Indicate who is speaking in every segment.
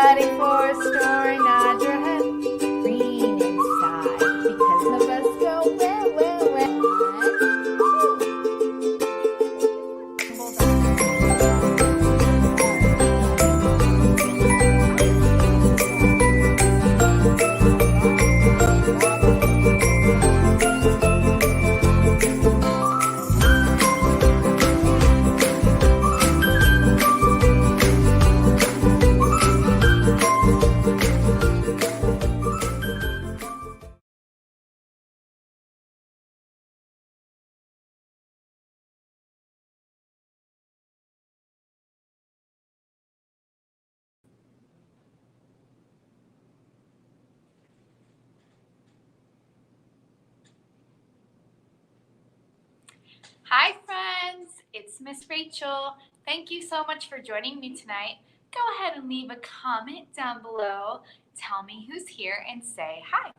Speaker 1: ready for a story? Nod your head. Green inside, because the bus go where?
Speaker 2: Hi friends, it's Miss Rachel. Thank you so much for joining me tonight. Go ahead and leave a comment down below. Tell me who's here and say hi.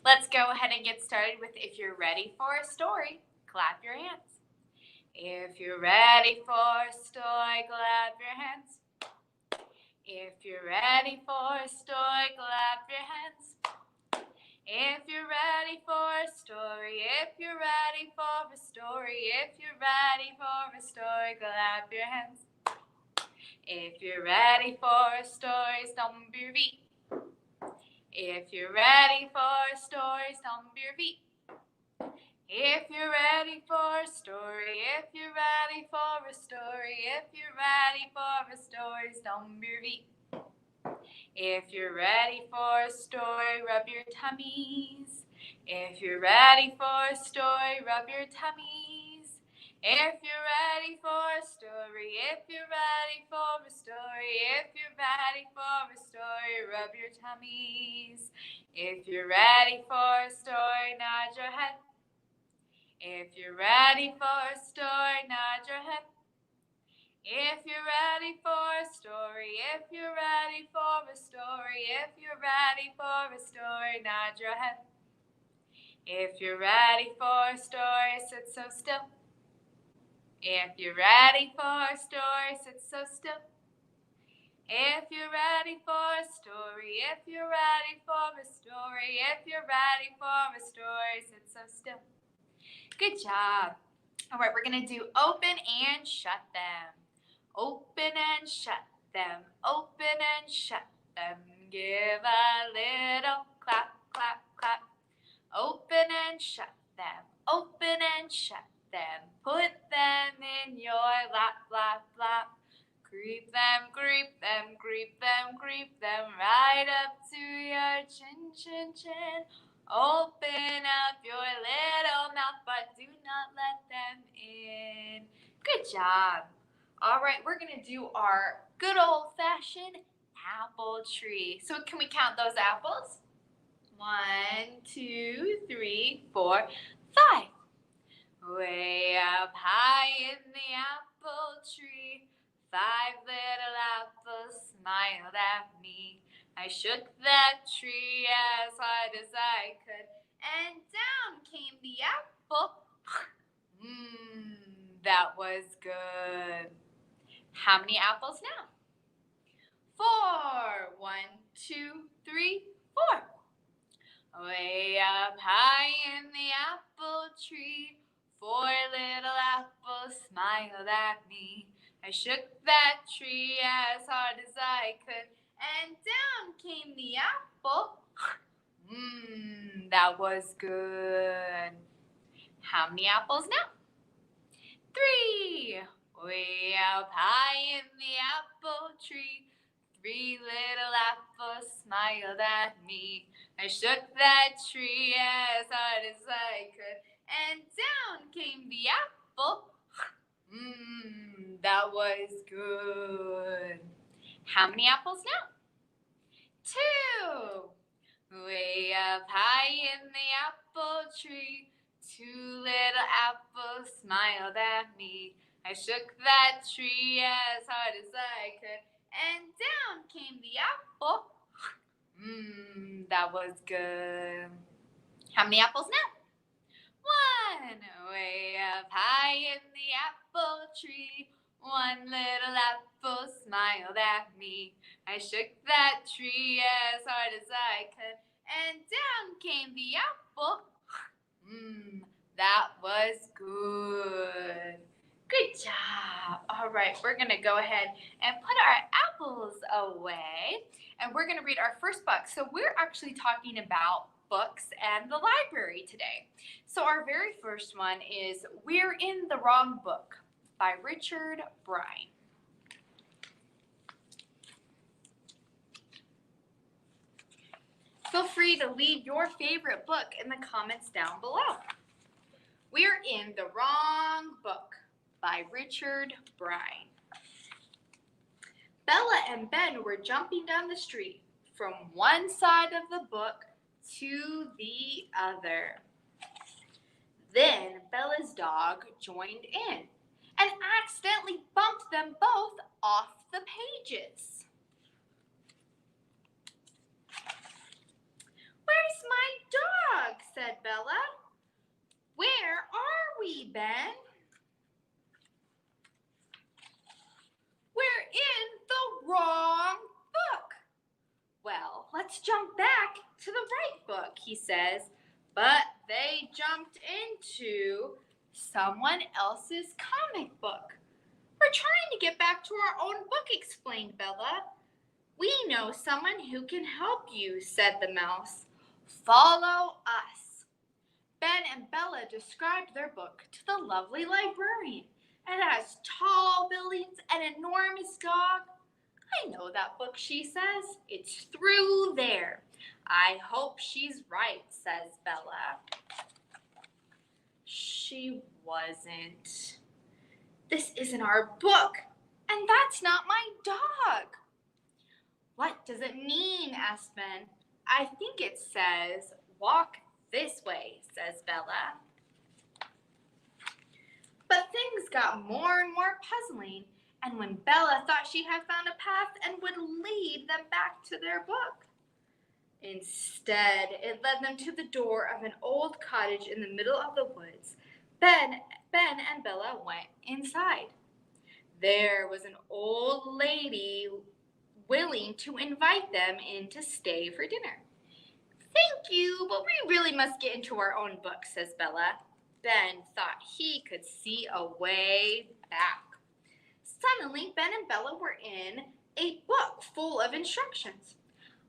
Speaker 2: Let's go ahead and get started with if you're ready for a story, clap your hands. If you're ready for a story, clap your hands. If you're ready for a story, clap your hands. If you're ready for a story, if you're ready for a story, if you're ready for a story, clap your hands. If you're ready for a story, stomp your feet. If you're ready for a story, stomp your feet. If you're ready for a story, if you're ready for a story, if you're ready for a story, stomp your feet. If you're ready for a story, rub your tummies. If you're ready for a story, rub your tummies. If you're ready for a story, if you're ready for a story, if you're ready for a story, rub your tummies. If you're ready for a story, nod your head. If you're ready for a story, nod your head. If you're ready for a story, if you're ready for a story, if you're ready for a story, nod your head. If you're ready for a story, sit so still. If you're ready for a story, sit so still. If you're ready for a story, if you're ready for a story, if you're ready for a story, sit so still. Good job. All right, we're going to do open and shut them. Open and shut them, open and shut them. Give a little clap, clap, clap. Open and shut them, open and shut them. Put them in your lap, lap, lap. Creep them, creep them, creep them, creep them right up to your chin, chin, chin. Open up your little mouth, but do not let them in. Good job. All right, we're going to do our good old-fashioned apple tree. So can we count those apples? 1, 2, 3, 4, 5. Way up high in the apple tree, 5 little apples smiled at me. I shook that tree as hard as I could, and down came the apple. That was good. How many apples now? 4. 1, 2, 3, 4. Way up high in the apple tree, 4 little apples smiled at me. I shook that tree as hard as I could, and down came the apple. That was good. How many apples now? 3. Way up high in the apple tree, 3 little apples smiled at me. I shook that tree as hard as I could, and down came the apple. That was good. How many apples now? 2. Way up high in the apple tree, 2 little apples smiled at me. I shook that tree as hard as I could, and down came the apple. That was good. How many apples now? 1. Way up high in the apple tree, One little apple smiled at me. I shook that tree as hard as I could, and down came the apple. That was good. Good job. All right, we're going to go ahead and put our apples away, and we're going to read our first book. So we're actually talking about books and the library today. So our very first one is We're in the Wrong Book by Richard Bryan. Feel free to leave your favorite book in the comments down below. We're in the Wrong Book by Richard Bryan. Bella and Ben were jumping down the street from one side of the book to the other. Then Bella's dog joined in and accidentally bumped them both off the pages. "Where's my dog?" said Bella. "Where are we, Ben?" "We're in the wrong book." "Well, let's jump back to the right book," he says. But they jumped into someone else's comic book. "We're trying to get back to our own book," explained Bella. "We know someone who can help you," said the mouse. "Follow us." Ben and Bella described their book to the lovely librarian. "It has tall buildings and an enormous dog." "I know that book," she says. "It's through there." "I hope she's right," says Bella. She wasn't. "This isn't our book, and that's not my dog." "What does it mean?" asked Ben. "I think it says, 'Walk this way,'" says Bella. But things got more and more puzzling, and when Bella thought she had found a path and would lead them back to their book, instead it led them to the door of an old cottage in the middle of the woods. Ben and Bella went inside. There was an old lady willing to invite them in to stay for dinner. "Thank you, but we really must get into our own book," says Bella. Ben thought he could see a way back. Suddenly, Ben and Bella were in a book full of instructions.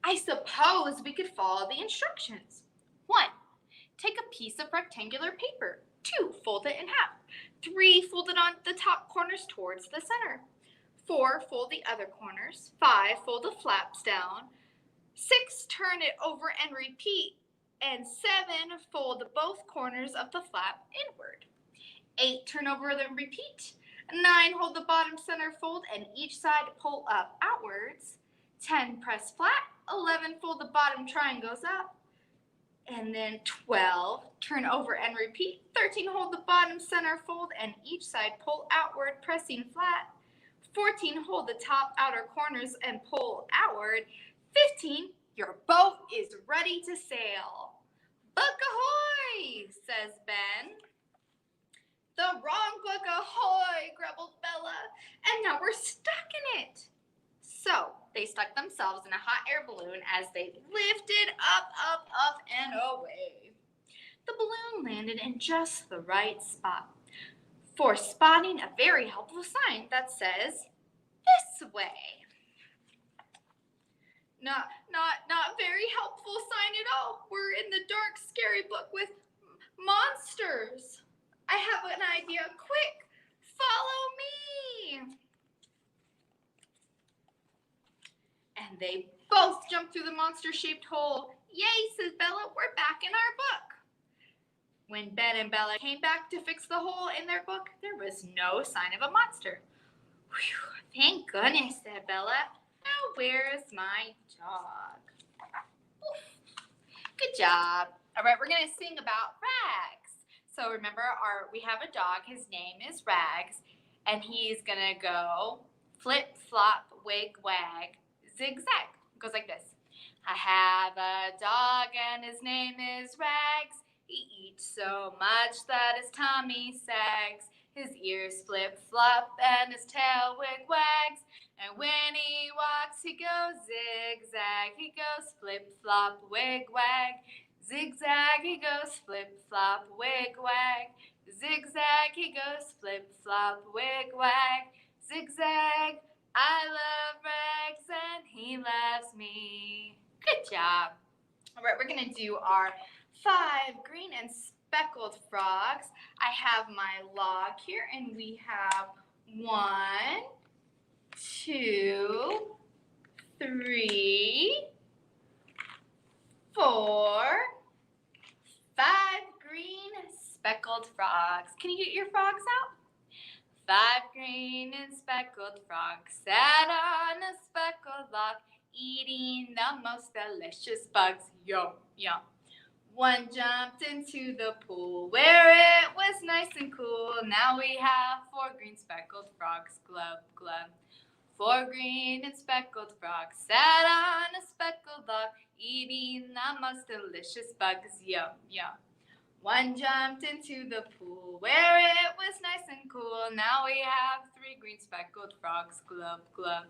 Speaker 2: "I suppose we could follow the instructions. 1. Take a piece of rectangular paper. 2. Fold it in half. 3. Fold it on the top corners towards the center. 4. Fold the other corners. 5. Fold the flaps down. 6. Turn it over and repeat. And 7. Fold both corners of the flap inward. 8. Turn over and repeat. 9. Hold the bottom center fold and each side pull up outwards. 10. Press flat. 11. Fold the bottom triangles up. And then 12. Turn over and repeat. 13. Hold the bottom center fold and each side pull outward, pressing flat. 14. Hold the top outer corners and pull outward. 15. Your boat is ready to sail." "Book ahoy!" says Ben. "The wrong book ahoy!" grumbled Bella. "And now we're stuck in it." So they stuck themselves in a hot air balloon as they lifted up, up, up, and away. The balloon landed in just the right spot for spotting a very helpful sign that says, "This way." Not very helpful sign at all. "We're in the dark, scary book with monsters. I have an idea. Quick, follow me." And they both jumped through the monster-shaped hole. "Yay," says Bella, "we're back in our book." When Ben and Bella came back to fix the hole in their book, there was no sign of a monster. "Whew, thank goodness," said Bella. "Now where's my dog?" Oof. Good job. All right, we're going to sing about Rags. So remember, we have a dog. His name is Rags, and he's going to go flip, flop, wig, wag, zigzag. It goes like this. "I have a dog, and his name is Rags. He eats so much that his tummy sags. His ears flip-flop and his tail wig-wags. And when he walks, he goes zigzag. He goes flip-flop, wig-wag. Zigzag, he goes flip-flop, wig-wag. Zigzag, he goes flip-flop, wig-wag. Zigzag, I love Rex and he loves me. Good job. All right, we're going to do our 5 green and speckled frogs. I have my log here, and we have 1, 2, 3, 4, 5 green speckled frogs. Can you get your frogs out? 5 green and speckled frogs sat on a speckled log, eating the most delicious bugs. Yum, yum. One jumped into the pool where it was nice and cool. Now we have 4 green speckled frogs. Glub, glub. 4 green and speckled frogs sat on a speckled log, eating the most delicious bugs. Yum, yum. One jumped into the pool where it was nice and cool. Now we have 3 green speckled frogs. Glub, glub.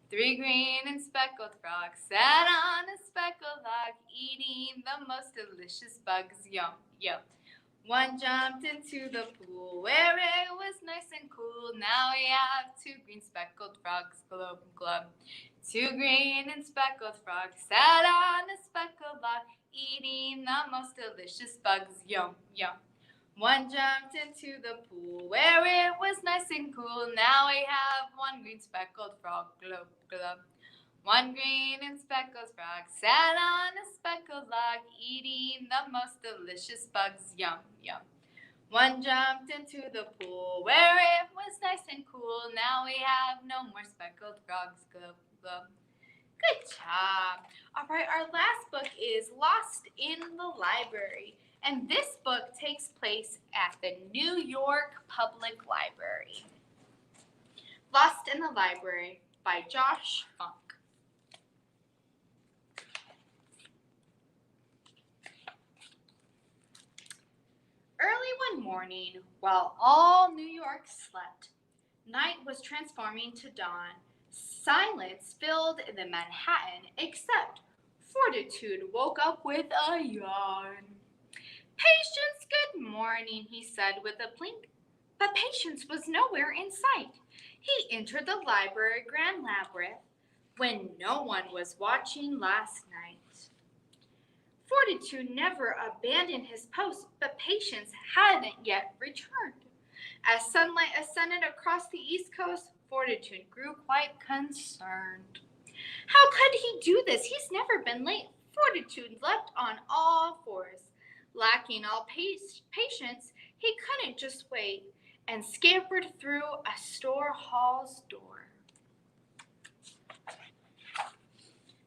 Speaker 2: 3 green and speckled frogs sat on a speckled log, eating the most delicious bugs. Yum, yum. One jumped into the pool where it was nice and cool. Now we have 2 green speckled frogs. Glub, glub. 2 green and speckled frogs sat on a speckled log, eating the most delicious bugs. Yum, yum. One jumped into the pool where it was nice and cool. Now we have 1 green speckled frog. Glub, glub. 1 green and speckled frog sat on a speckled log, eating the most delicious bugs. Yum, yum. One jumped into the pool where it was nice and cool. Now we have no more speckled frogs. Glub, glub. Good job. All right, our last book is Lost in the Library. And this book takes place at the New York Public Library. Lost in the Library by Josh Funk. Early one morning, while all New York slept, night was transforming to dawn. Silence filled the Manhattan, except Fortitude woke up with a yawn. "Patience, good morning," he said with a blink. But Patience was nowhere in sight. He entered the library grand labyrinth when no one was watching last night. Fortitude never abandoned his post, but Patience hadn't yet returned. As sunlight ascended across the East Coast, Fortitude grew quite concerned. How could he do this? He's never been late. Fortitude leapt on all fours. Lacking all patience, he couldn't just wait and scampered through a store hall's door.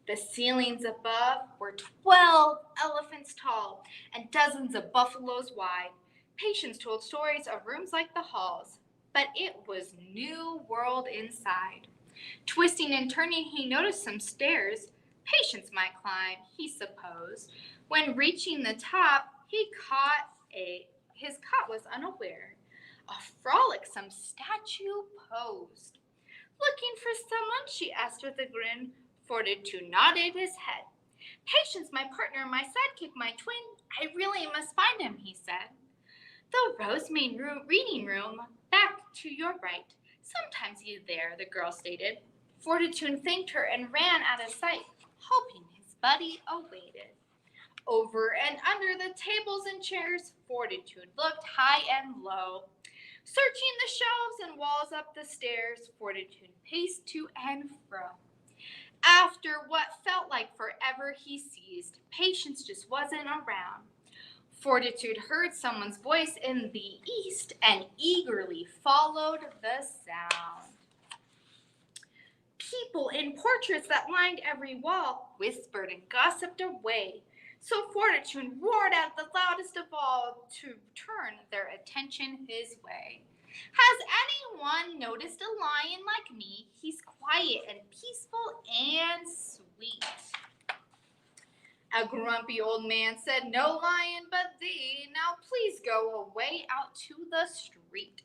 Speaker 2: The ceilings above were 12 elephants tall and dozens of buffaloes wide. Patience told stories of rooms like the halls, but it was new world inside. Twisting and turning, he noticed some stairs. Patience might climb, he supposed. When reaching the top, his cot was unaware. A frolicsome statue posed. "Looking for someone?" she asked with a grin. Fortitude nodded his head. "Patience, my partner, my sidekick, my twin. I really must find him," he said. "The Rosemary reading room, back to your right. Sometimes he's there," the girl stated. Fortitude thanked her and ran out of sight, hoping his buddy awaited. Over and under the tables and chairs, Fortitude looked high and low. Searching the shelves and walls up the stairs, Fortitude paced to and fro. After what felt like forever, he seized. Patience just wasn't around. Fortitude heard someone's voice in the east and eagerly followed the sound. People in portraits that lined every wall whispered and gossiped away. So Fortitude roared out the loudest of all to turn their attention his way. "Has anyone noticed a lion like me? He's quiet and peaceful and sweet." A grumpy old man said, "No lion but thee. Now please go away out to the street."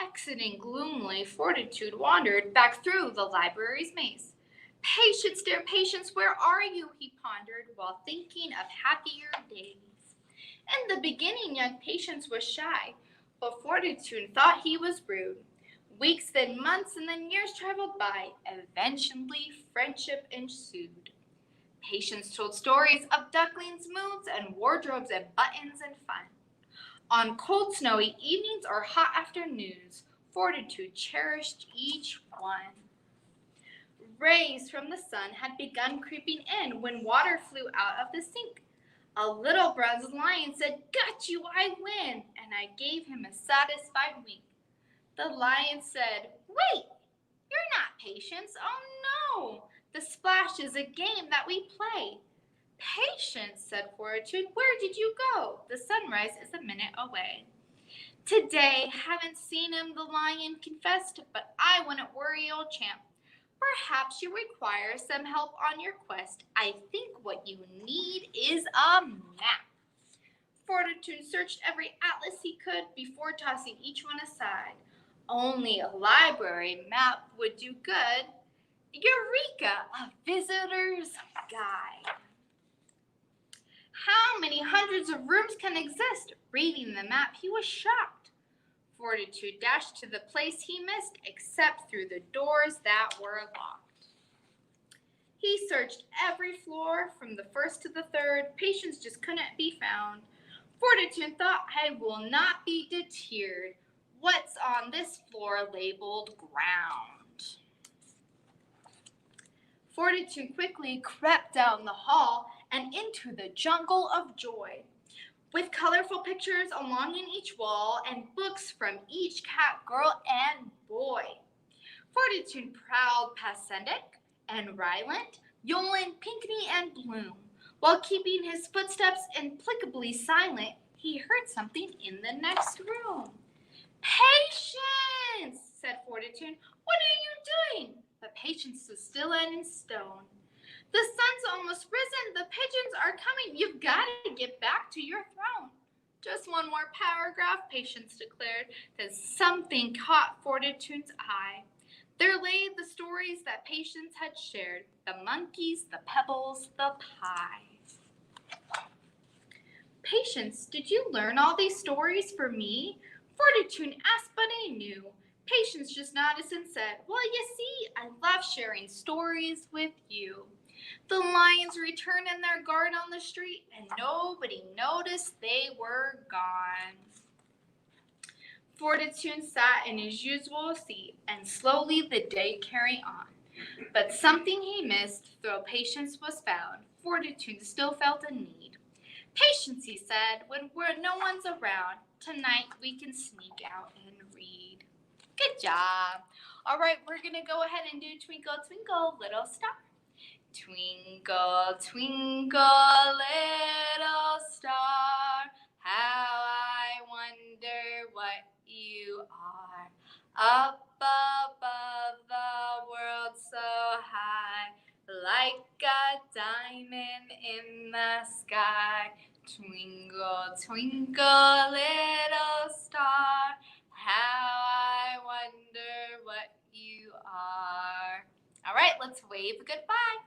Speaker 2: Exiting gloomily, Fortitude wandered back through the library's maze. Patience, dear Patience, where are you? He pondered while thinking of happier days. In the beginning, young Patience was shy, but Fortitude thought he was rude. Weeks, then months, and then years traveled by. Eventually, friendship ensued. Patience told stories of ducklings' moods and wardrobes and buttons and fun. On cold, snowy evenings or hot afternoons, Fortitude cherished each one. Rays from the sun had begun creeping in when water flew out of the sink. A little bronze lion said, "Got you, I win," and I gave him a satisfied wink. The lion said, "Wait, you're not Patience. Oh no, the splash is a game that we play." "Patience," said Fortitude, "where did you go? The sunrise is a minute away." "Today, haven't seen him," the lion confessed, "but I wouldn't worry, old champ. Perhaps you require some help on your quest. I think what you need is a map." Fortitude searched every atlas he could before tossing each one aside. Only a library map would do good. Eureka! A visitor's guide. How many hundreds of rooms can exist? Reading the map, he was shocked. Fortitude dashed to the place he missed, except through the doors that were locked. He searched every floor, from the first to the third. Patience just couldn't be found. Fortitude thought, "I will not be deterred. What's on this floor labeled ground?" Fortitude quickly crept down the hall and into the jungle of joy, with colorful pictures along in each wall and books from each cat, girl, and boy. Fortitude prowled past Sendak and Rylant, Yolan, Pinckney, and Bloom. While keeping his footsteps implacably silent, he heard something in the next room. "Patience," said Fortitude. "What are you doing?" But Patience was still and in stone. "The sun's almost risen. The pigeons are coming. You've got to get back to your throne." "Just one more paragraph," Patience declared. Then something caught Fortitude's eye. There lay the stories that Patience had shared. The monkeys, the pebbles, the pie. "Patience, did you learn all these stories for me?" Fortitude asked, but he knew. Patience just nodded and said, "Well, you see, I love sharing stories with you." The lions returned in their guard on the street, and nobody noticed they were gone. Fortitude sat in his usual seat, and slowly the day carried on. But something he missed, though Patience was found, Fortitude still felt a need. "Patience," he said, "when no one's around, tonight we can sneak out and read." Good job. All right, we're going to go ahead and do Twinkle, Twinkle, Little Star. Twinkle, twinkle, little star, how I wonder what you are. Up above the world so high, like a diamond in the sky. Twinkle, twinkle, little star, how I wonder what you are. All right, let's wave goodbye.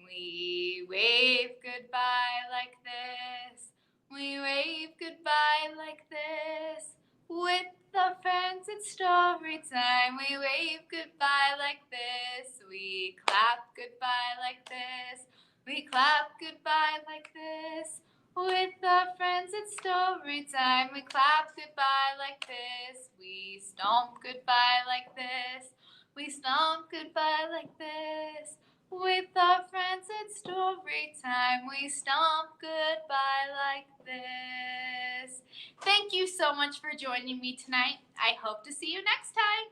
Speaker 2: We wave goodbye like this. We wave goodbye like this. With the friends, it's story time. We wave goodbye like this. We clap goodbye like this. We clap goodbye like this. With our friends, it's story time. We clap goodbye like this. We stomp goodbye like this. We stomp goodbye like this. With our friends, it's story time. We stomp goodbye like this. Thank you so much for joining me tonight. I hope to see you next time.